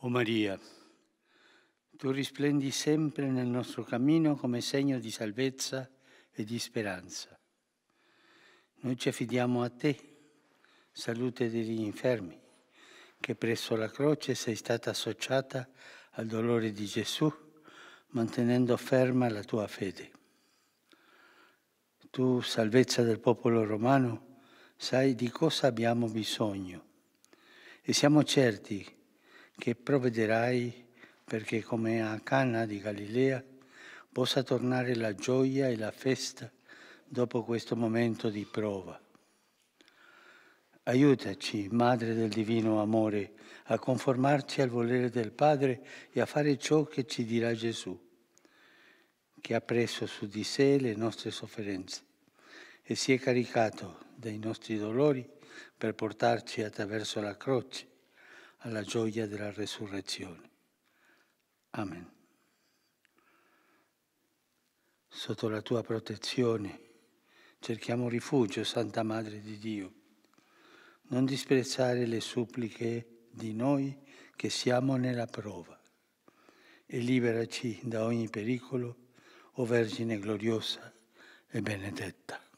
O Maria, tu risplendi sempre nel nostro cammino come segno di salvezza e di speranza. Noi ci affidiamo a te, salute degli infermi, che presso la croce sei stata associata al dolore di Gesù, mantenendo ferma la tua fede. Tu, salvezza del popolo romano, sai di cosa abbiamo bisogno e siamo certi che provvederai perché, come a Cana di Galilea, possa tornare la gioia e la festa dopo questo momento di prova. Aiutaci, Madre del Divino Amore, a conformarci al volere del Padre e a fare ciò che ci dirà Gesù, che ha preso su di sé le nostre sofferenze e si è caricato dei nostri dolori per portarci attraverso la croce alla gioia della resurrezione. Amen. Sotto la tua protezione cerchiamo rifugio, Santa Madre di Dio. Non disprezzare le suppliche di noi che siamo nella prova e liberaci da ogni pericolo, o Vergine gloriosa e benedetta.